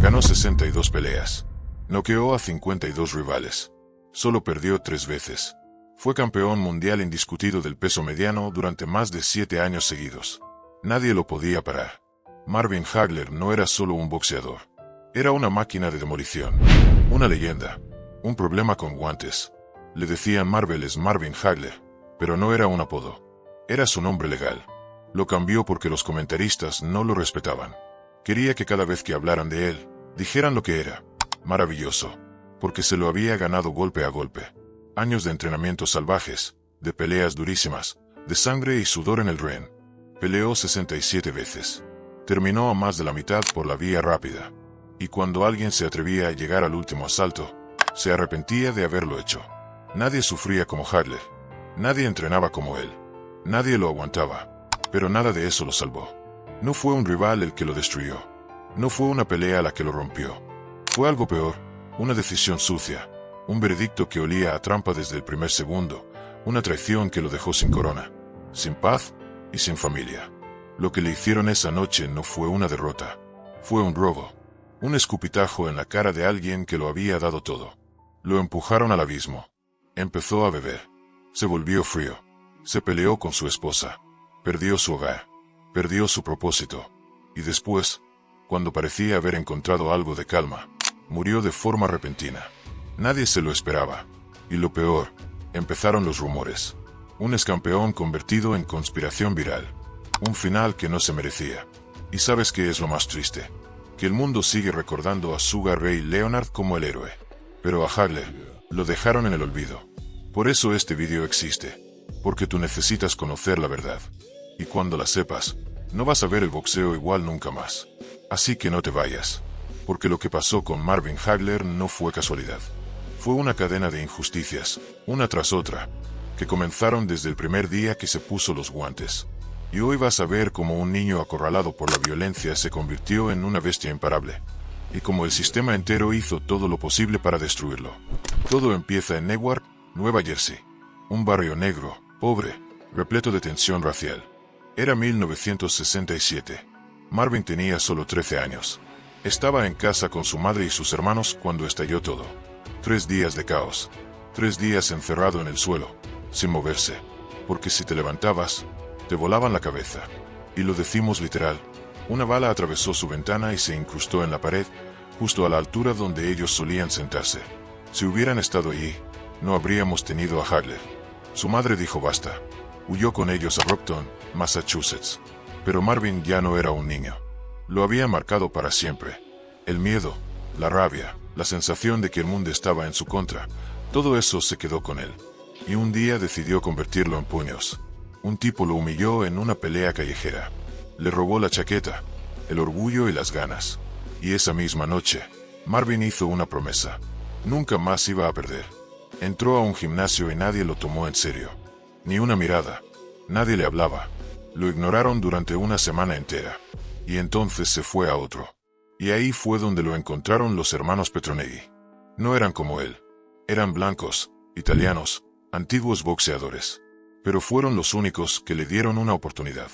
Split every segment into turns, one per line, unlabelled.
Ganó 62 peleas. Noqueó a 52 rivales. Solo perdió 3 veces. Fue campeón mundial indiscutido del peso mediano durante más de 7 años seguidos. Nadie lo podía parar. Marvin Hagler no era solo un boxeador. Era una máquina de demolición. Una leyenda. Un problema con guantes. Le decían Marvelous Marvin Hagler, pero no era un apodo. Era su nombre legal. Lo cambió porque los comentaristas no lo respetaban. Quería que cada vez que hablaran de él, dijeran lo que era. Maravilloso. Porque se lo había ganado golpe a golpe. Años de entrenamientos salvajes, de peleas durísimas, de sangre y sudor en el ring. Peleó 67 veces. Terminó a más de la mitad por la vía rápida. Y cuando alguien se atrevía a llegar al último asalto, se arrepentía de haberlo hecho. Nadie sufría como Hagler. Nadie entrenaba como él. Nadie lo aguantaba. Pero nada de eso lo salvó. No fue un rival el que lo destruyó. No fue una pelea la que lo rompió. Fue algo peor, una decisión sucia, un veredicto que olía a trampa desde el primer segundo, una traición que lo dejó sin corona, sin paz y sin familia. Lo que le hicieron esa noche no fue una derrota. Fue un robo. Un escupitajo en la cara de alguien que lo había dado todo. Lo empujaron al abismo. Empezó a beber. Se volvió frío. Se peleó con su esposa. Perdió su hogar. Perdió su propósito. Y después, cuando parecía haber encontrado algo de calma, murió de forma repentina. Nadie se lo esperaba. Y lo peor, empezaron los rumores. Un excampeón convertido en conspiración viral. Un final que no se merecía. ¿Y sabes qué es lo más triste? Que el mundo sigue recordando a Sugar Ray Leonard como el héroe. Pero a Hagler lo dejaron en el olvido. Por eso este vídeo existe. Porque tú necesitas conocer la verdad. Y cuando la sepas, no vas a ver el boxeo igual nunca más. Así que no te vayas. Porque lo que pasó con Marvin Hagler no fue casualidad. Fue una cadena de injusticias, una tras otra, que comenzaron desde el primer día que se puso los guantes. Y hoy vas a ver cómo un niño acorralado por la violencia se convirtió en una bestia imparable. Y cómo el sistema entero hizo todo lo posible para destruirlo. Todo empieza en Newark, Nueva Jersey. Un barrio negro, pobre, repleto de tensión racial. Era 1967. Marvin tenía solo 13 años. Estaba en casa con su madre y sus hermanos cuando estalló todo. 3 días de caos. 3 días encerrado en el suelo, sin moverse. Porque si te levantabas, te volaban la cabeza. Y lo decimos literal. Una bala atravesó su ventana y se incrustó en la pared, justo a la altura donde ellos solían sentarse. Si hubieran estado allí, no habríamos tenido a Hagler. Su madre dijo basta. Huyó con ellos a Brockton, Massachusetts. Pero Marvin ya no era un niño. Lo había marcado para siempre. El miedo, la rabia, la sensación de que el mundo estaba en su contra, todo eso se quedó con él. Y un día decidió convertirlo en puños. Un tipo lo humilló en una pelea callejera. Le robó la chaqueta, el orgullo y las ganas. Y esa misma noche, Marvin hizo una promesa. Nunca más iba a perder. Entró a un gimnasio y nadie lo tomó en serio. Ni una mirada. Nadie le hablaba. Lo ignoraron durante una semana entera. Y entonces se fue a otro. Y ahí fue donde lo encontraron los hermanos Petronelli. No eran como él. Eran blancos, italianos, antiguos boxeadores. Pero fueron los únicos que le dieron una oportunidad.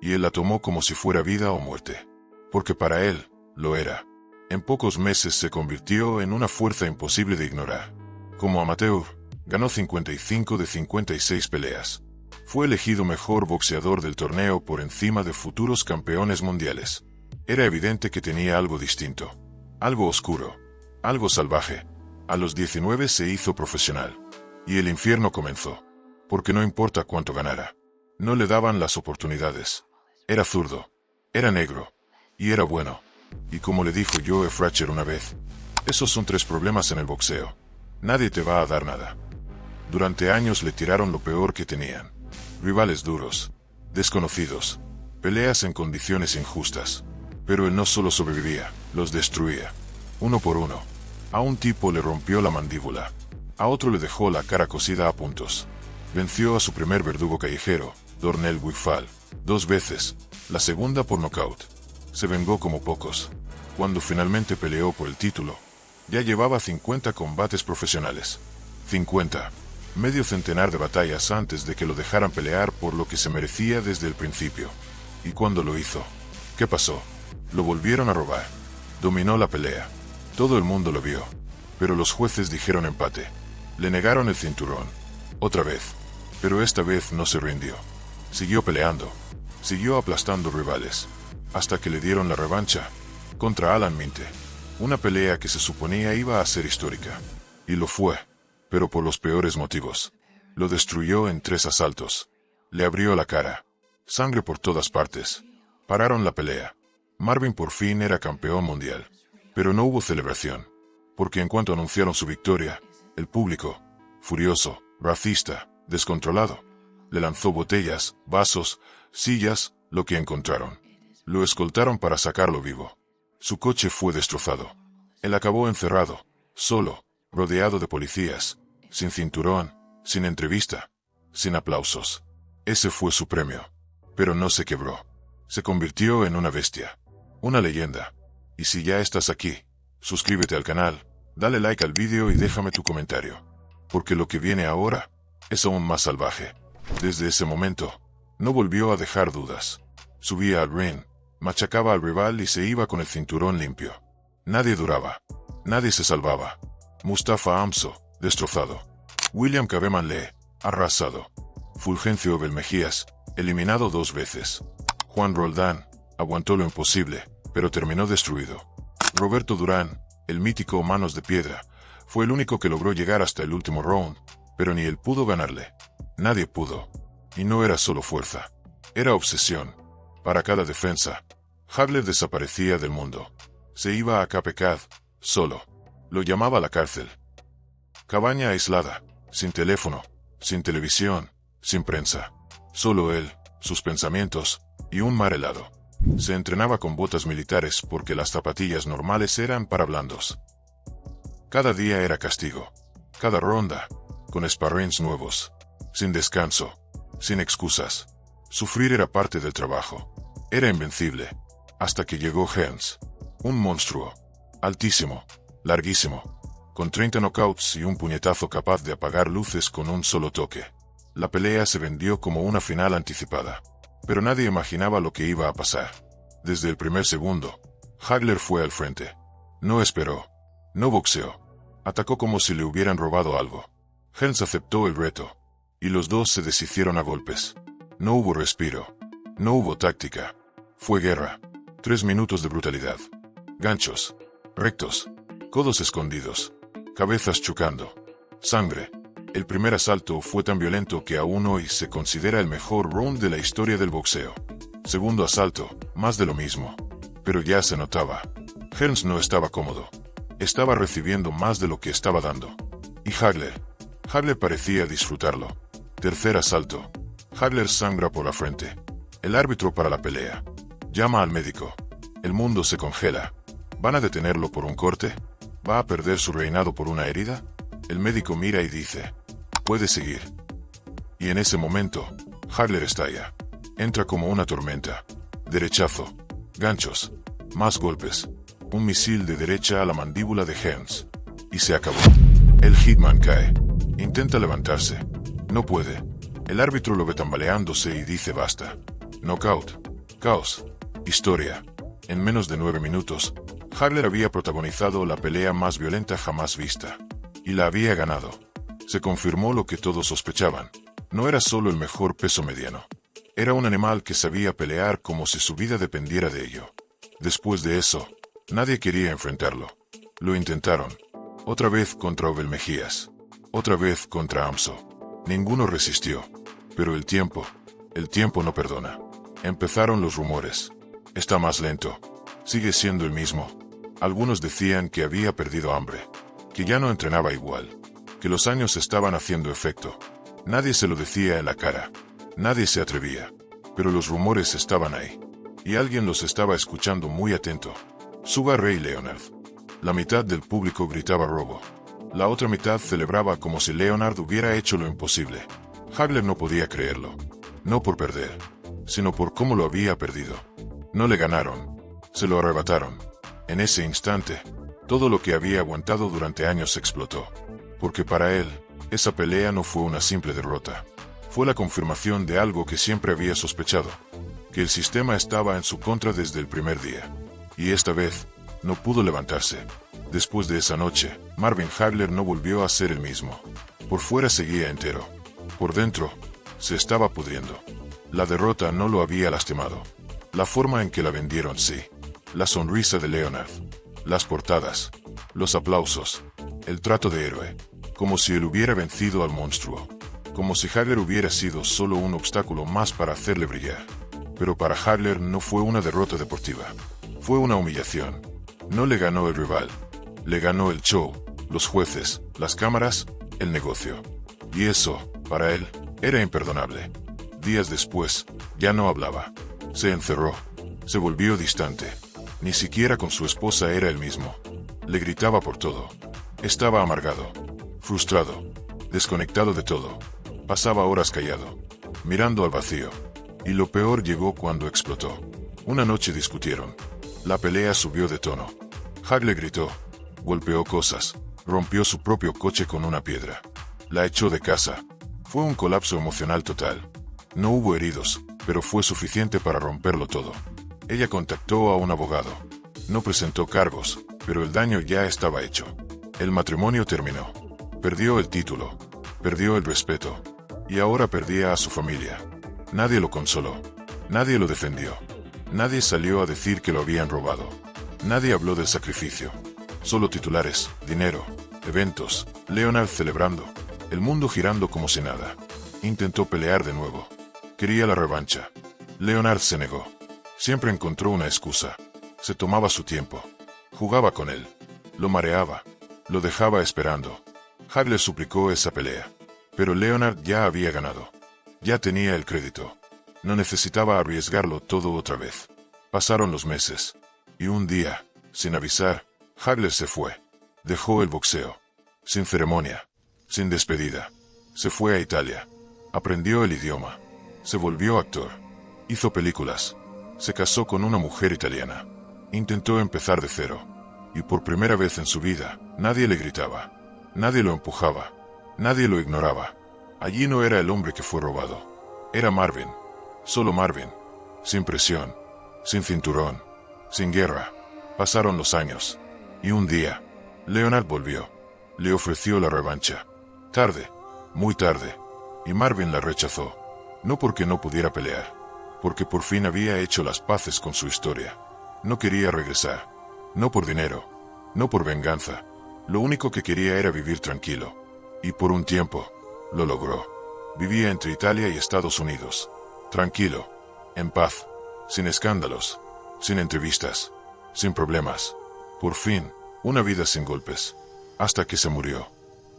Y él la tomó como si fuera vida o muerte. Porque para él, lo era. En pocos meses se convirtió en una fuerza imposible de ignorar. Como amateur, ganó 55 de 56 peleas. Fue elegido mejor boxeador del torneo por encima de futuros campeones mundiales. Era evidente que tenía algo distinto. Algo oscuro. Algo salvaje. A los 19 se hizo profesional. Y el infierno comenzó. Porque no importa cuánto ganara. No le daban las oportunidades. Era zurdo. Era negro. Y era bueno. Y como le dijo Joe Frazier una vez, esos son 3 problemas en el boxeo. Nadie te va a dar nada. Durante años le tiraron lo peor que tenían. Rivales duros. Desconocidos. Peleas en condiciones injustas. Pero él no solo sobrevivía, los destruía. Uno por uno. A un tipo le rompió la mandíbula. A otro le dejó la cara cosida a puntos. Venció a su primer verdugo callejero, Dornell Wigfall, 2 veces, la segunda por nocaut. Se vengó como pocos. Cuando finalmente peleó por el título, ya llevaba 50 combates profesionales. 50. Medio centenar de batallas antes de que lo dejaran pelear por lo que se merecía desde el principio. Y cuando lo hizo, ¿qué pasó? Lo volvieron a robar. Dominó la pelea. Todo el mundo lo vio. Pero los jueces dijeron empate. Le negaron el cinturón. Otra vez. Pero esta vez no se rindió. Siguió peleando. Siguió aplastando rivales. Hasta que le dieron la revancha. Contra Alan Minte. Una pelea que se suponía iba a ser histórica. Y lo fue. Pero por los peores motivos. Lo destruyó en 3 asaltos. Le abrió la cara. Sangre por todas partes. Pararon la pelea. Marvin por fin era campeón mundial. Pero no hubo celebración. Porque en cuanto anunciaron su victoria, el público, furioso, racista, descontrolado, le lanzó botellas, vasos, sillas, lo que encontraron. Lo escoltaron para sacarlo vivo. Su coche fue destrozado. Él acabó encerrado, solo, rodeado de policías, sin cinturón, sin entrevista, sin aplausos. Ese fue su premio. Pero no se quebró. Se convirtió en una bestia. Una leyenda. Y si ya estás aquí, suscríbete al canal, dale like al vídeo y déjame tu comentario. Porque lo que viene ahora es aún más salvaje. Desde ese momento, no volvió a dejar dudas. Subía al ring, machacaba al rival y se iba con el cinturón limpio. Nadie duraba. Nadie se salvaba. Mustafa Amso, destrozado. William Caveman Lee, arrasado. Fulgencio Belmejías, eliminado 2 veces. Juan Roldán, aguantó lo imposible, pero terminó destruido. Roberto Durán, el mítico Manos de Piedra, fue el único que logró llegar hasta el último round, pero ni él pudo ganarle. Nadie pudo. Y no era solo fuerza. Era obsesión. Para cada defensa, Hagler desaparecía del mundo. Se iba a Cape Cod, solo. Lo llamaba a la cárcel. Cabaña aislada, sin teléfono, sin televisión, sin prensa. Solo él, sus pensamientos, y un mar helado. Se entrenaba con botas militares porque las zapatillas normales eran para blandos. Cada día era castigo. Cada ronda, con sparrings nuevos. Sin descanso, sin excusas. Sufrir era parte del trabajo. Era invencible. Hasta que llegó Hearns. Un monstruo. Altísimo. Larguísimo. Con 30 knockouts y un puñetazo capaz de apagar luces con un solo toque. La pelea se vendió como una final anticipada. Pero nadie imaginaba lo que iba a pasar. Desde el primer segundo, Hagler fue al frente. No esperó. No boxeó. Atacó como si le hubieran robado algo. Hearns aceptó el reto. Y los dos se deshicieron a golpes. No hubo respiro. No hubo táctica. Fue guerra. 3 minutos de brutalidad. Ganchos. Rectos. Codos escondidos. Cabezas chocando. Sangre. El primer asalto fue tan violento que aún hoy se considera el mejor round de la historia del boxeo. Segundo asalto, más de lo mismo. Pero ya se notaba. Hearns no estaba cómodo. Estaba recibiendo más de lo que estaba dando. Y Hagler parecía disfrutarlo. Tercer asalto. Hagler sangra por la frente. El árbitro para la pelea. Llama al médico. El mundo se congela. ¿Van a detenerlo por un corte? ¿Va a perder su reinado por una herida? El médico mira y dice: puede seguir. Y en ese momento, Hagler estalla. Entra como una tormenta. Derechazo. Ganchos. Más golpes. Un misil de derecha a la mandíbula de Hearns. Y se acabó. El Hitman cae. Intenta levantarse. No puede. El árbitro lo ve tambaleándose y dice basta. Knockout. Caos. Historia. En menos de 9 minutos, Hagler había protagonizado la pelea más violenta jamás vista. Y la había ganado. Se confirmó lo que todos sospechaban. No era solo el mejor peso mediano. Era un animal que sabía pelear como si su vida dependiera de ello. Después de eso, nadie quería enfrentarlo. Lo intentaron. Otra vez contra Belmejías. Otra vez contra Amso. Ninguno resistió. Pero el tiempo no perdona. Empezaron los rumores. Está más lento. Sigue siendo el mismo. Algunos decían que había perdido hambre. Que ya no entrenaba igual. Que los años estaban haciendo efecto. Nadie se lo decía en la cara. Nadie se atrevía. Pero los rumores estaban ahí. Y alguien los estaba escuchando muy atento. Sugar Ray Leonard. La mitad del público gritaba robo. La otra mitad celebraba como si Leonard hubiera hecho lo imposible. Hagler no podía creerlo. No por perder, sino por cómo lo había perdido. No le ganaron. Se lo arrebataron. En ese instante, todo lo que había aguantado durante años explotó. Porque para él, esa pelea no fue una simple derrota. Fue la confirmación de algo que siempre había sospechado. Que el sistema estaba en su contra desde el primer día. Y esta vez, No pudo levantarse. Después de esa noche, Marvin Hagler no volvió a ser el mismo. Por fuera seguía entero. Por dentro, se estaba pudriendo. La derrota no lo había lastimado. La forma en que la vendieron sí. La sonrisa de Leonard. Las portadas. Los aplausos. El trato de héroe. Como si él hubiera vencido al monstruo. Como si Hagler hubiera sido solo un obstáculo más para hacerle brillar. Pero para Hagler no fue una derrota deportiva. Fue una humillación. No le ganó el rival. Le ganó el show, los jueces, las cámaras, el negocio. Y eso, para él, era imperdonable. Días después, ya no hablaba. Se encerró. Se volvió distante. Ni siquiera con su esposa era el mismo. Le gritaba por todo. Estaba amargado, frustrado, desconectado de todo. Pasaba horas callado, mirando al vacío. Y lo peor llegó cuando explotó. Una noche discutieron. La pelea subió de tono. Hagler gritó, golpeó cosas, rompió su propio coche con una piedra. La echó de casa. Fue un colapso emocional total. No hubo heridos, pero fue suficiente para romperlo todo. Ella contactó a un abogado. No presentó cargos, pero el daño ya estaba hecho. El matrimonio terminó. Perdió el título. Perdió el respeto. Y ahora perdía a su familia. Nadie lo consoló. Nadie lo defendió. Nadie salió a decir que lo habían robado. Nadie habló del sacrificio. Solo titulares, dinero, eventos, Leonard celebrando, el mundo girando como si nada. Intentó pelear de nuevo. Quería la revancha. Leonard se negó. Siempre encontró una excusa. Se tomaba su tiempo. Jugaba con él. Lo mareaba. Lo dejaba esperando. Hagler suplicó esa pelea. Pero Leonard ya había ganado. Ya tenía el crédito. No necesitaba arriesgarlo todo otra vez. Pasaron los meses. Y un día, sin avisar, Hagler se fue. Dejó el boxeo. Sin ceremonia. Sin despedida. Se fue a Italia. Aprendió el idioma. Se volvió actor. Hizo películas. Se casó con una mujer italiana. Intentó empezar de cero. Y por primera vez en su vida, nadie le gritaba. Nadie lo empujaba. Nadie lo ignoraba. Allí no era el hombre que fue robado. Era Marvin. Solo Marvin. Sin presión. Sin cinturón. Sin guerra. Pasaron los años. Y un día, Leonard volvió. Le ofreció la revancha. Tarde. Muy tarde. Y Marvin la rechazó. No porque no pudiera pelear. Porque por fin había hecho las paces con su historia. No quería regresar. No por dinero. No por venganza. Lo único que quería era vivir tranquilo. Y por un tiempo, lo logró. Vivía entre Italia y Estados Unidos. Tranquilo. En paz. Sin escándalos. Sin entrevistas. Sin problemas. Por fin, una vida sin golpes. Hasta que se murió.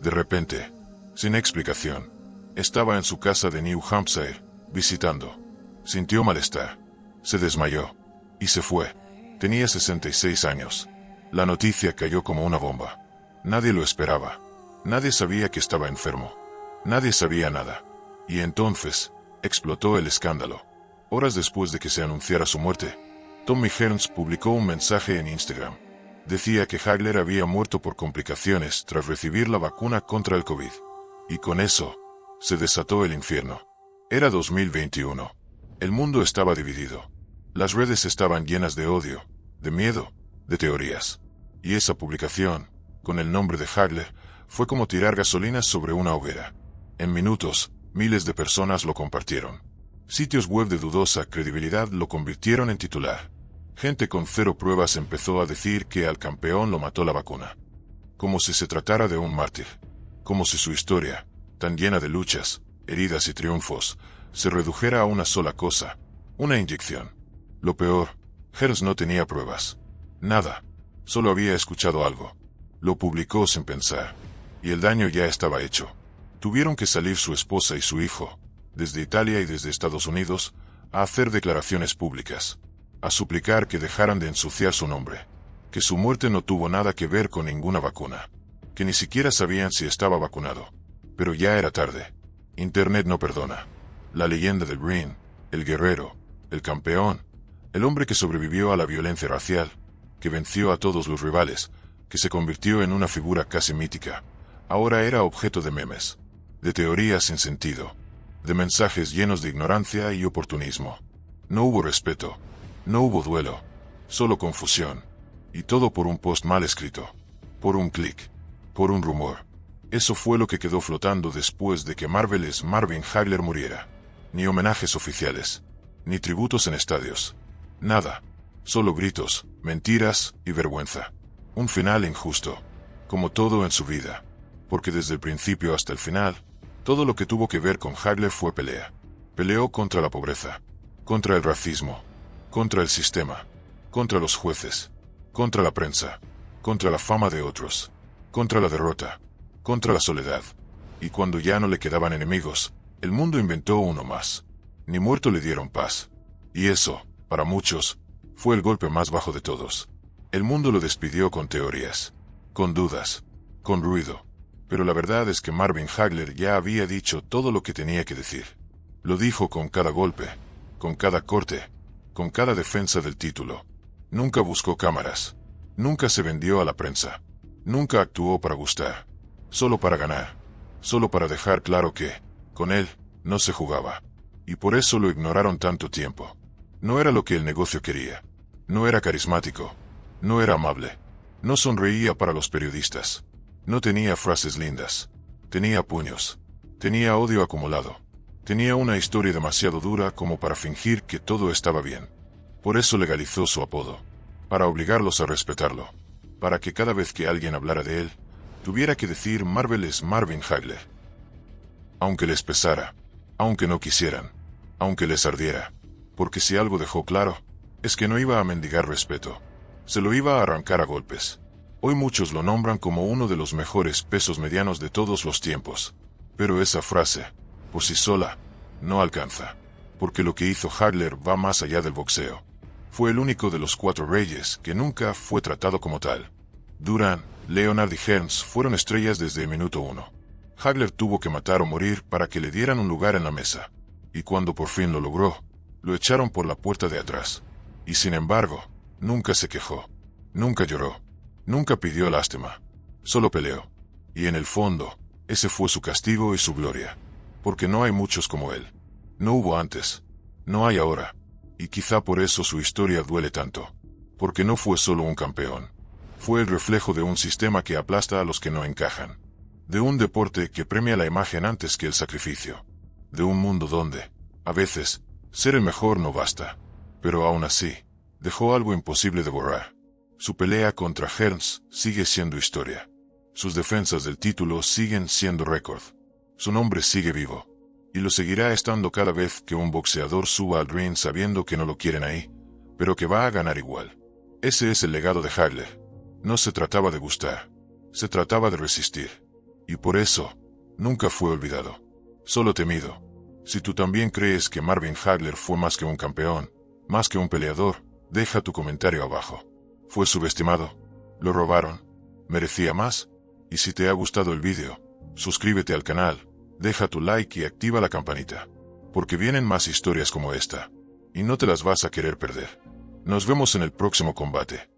De repente. Sin explicación. Estaba en su casa de New Hampshire, visitando. Sintió malestar. Se desmayó. Y se fue. Tenía 66 años. La noticia cayó como una bomba. Nadie lo esperaba. Nadie sabía que estaba enfermo. Nadie sabía nada. Y entonces, explotó el escándalo. Horas después de que se anunciara su muerte, Tommy Hearns publicó un mensaje en Instagram. Decía que Hagler había muerto por complicaciones tras recibir la vacuna contra el COVID. Y con eso, se desató el infierno. Era 2021. El mundo estaba dividido. Las redes estaban llenas de odio, de miedo, de teorías. Y esa publicación, con el nombre de Hagler, fue como tirar gasolina sobre una hoguera. En minutos, miles de personas lo compartieron. Sitios web de dudosa credibilidad lo convirtieron en titular. Gente con cero pruebas empezó a decir que al campeón lo mató la vacuna. Como si se tratara de un mártir. Como si su historia, tan llena de luchas, heridas y triunfos, se redujera a una sola cosa, una inyección. Lo peor, Hearns no tenía pruebas. Nada. Solo había escuchado algo. Lo publicó sin pensar. Y el daño ya estaba hecho. Tuvieron que salir su esposa y su hijo, desde Italia y desde Estados Unidos, a hacer declaraciones públicas. A suplicar que dejaran de ensuciar su nombre. Que su muerte no tuvo nada que ver con ninguna vacuna. Que ni siquiera sabían si estaba vacunado. Pero ya era tarde. Internet no perdona. La leyenda del Green, el guerrero, el campeón, el hombre que sobrevivió a la violencia racial, que venció a todos los rivales, que se convirtió en una figura casi mítica, ahora era objeto de memes, de teorías sin sentido, de mensajes llenos de ignorancia y oportunismo. No hubo respeto, no hubo duelo, solo confusión. Y todo por un post mal escrito. Por un clic. Por un rumor. Eso fue lo que quedó flotando después de que Marvelous Marvin Hagler muriera. Ni homenajes oficiales. Ni tributos en estadios. Nada. Solo gritos, mentiras y vergüenza. Un final injusto. Como todo en su vida. Porque desde el principio hasta el final, todo lo que tuvo que ver con Hagler fue pelea. Peleó contra la pobreza. Contra el racismo. Contra el sistema. Contra los jueces. Contra la prensa. Contra la fama de otros. Contra la derrota. Contra la soledad. Y cuando ya no le quedaban enemigos, el mundo inventó uno más. Ni muerto le dieron paz. Y eso, para muchos, fue el golpe más bajo de todos. El mundo lo despidió con teorías, con dudas, con ruido. Pero la verdad es que Marvin Hagler ya había dicho todo lo que tenía que decir. Lo dijo con cada golpe, con cada corte, con cada defensa del título. Nunca buscó cámaras. Nunca se vendió a la prensa. Nunca actuó para gustar. Solo para ganar. Solo para dejar claro que, con él, no se jugaba. Y por eso lo ignoraron tanto tiempo. No era lo que el negocio quería. No era carismático. No era amable. No sonreía para los periodistas. No tenía frases lindas. Tenía puños. Tenía odio acumulado. Tenía una historia demasiado dura como para fingir que todo estaba bien. Por eso legalizó su apodo. Para obligarlos a respetarlo. Para que cada vez que alguien hablara de él, tuviera que decir Marvelous Marvin Hagler. Aunque les pesara. Aunque no quisieran. Aunque les ardiera. Porque si algo dejó claro, es que no iba a mendigar respeto. Se lo iba a arrancar a golpes. Hoy muchos lo nombran como uno de los mejores pesos medianos de todos los tiempos. Pero esa frase, por sí sola, no alcanza. Porque lo que hizo Hagler va más allá del boxeo. Fue el único de los 4 reyes que nunca fue tratado como tal. Duran, Leonard y Hearns fueron estrellas desde el minuto 1. Hagler tuvo que matar o morir para que le dieran un lugar en la mesa. Y cuando por fin lo logró, lo echaron por la puerta de atrás. Y sin embargo, nunca se quejó. Nunca lloró. Nunca pidió lástima. Solo peleó. Y en el fondo, ese fue su castigo y su gloria. Porque no hay muchos como él. No hubo antes. No hay ahora. Y quizá por eso su historia duele tanto. Porque no fue solo un campeón. Fue el reflejo de un sistema que aplasta a los que no encajan. De un deporte que premia la imagen antes que el sacrificio. De un mundo donde, a veces, ser el mejor no basta. Pero aún así, dejó algo imposible de borrar. Su pelea contra Hearns sigue siendo historia. Sus defensas del título siguen siendo récord. Su nombre sigue vivo. Y lo seguirá estando cada vez que un boxeador suba al ring sabiendo que no lo quieren ahí, pero que va a ganar igual. Ese es el legado de Hagler. No se trataba de gustar. Se trataba de resistir. Y por eso, nunca fue olvidado. Solo temido. Si tú también crees que Marvin Hagler fue más que un campeón, más que un peleador, deja tu comentario abajo. ¿Fue subestimado? ¿Lo robaron? ¿Merecía más? Y si te ha gustado el vídeo, suscríbete al canal, deja tu like y activa la campanita. Porque vienen más historias como esta. Y no te las vas a querer perder. Nos vemos en el próximo combate.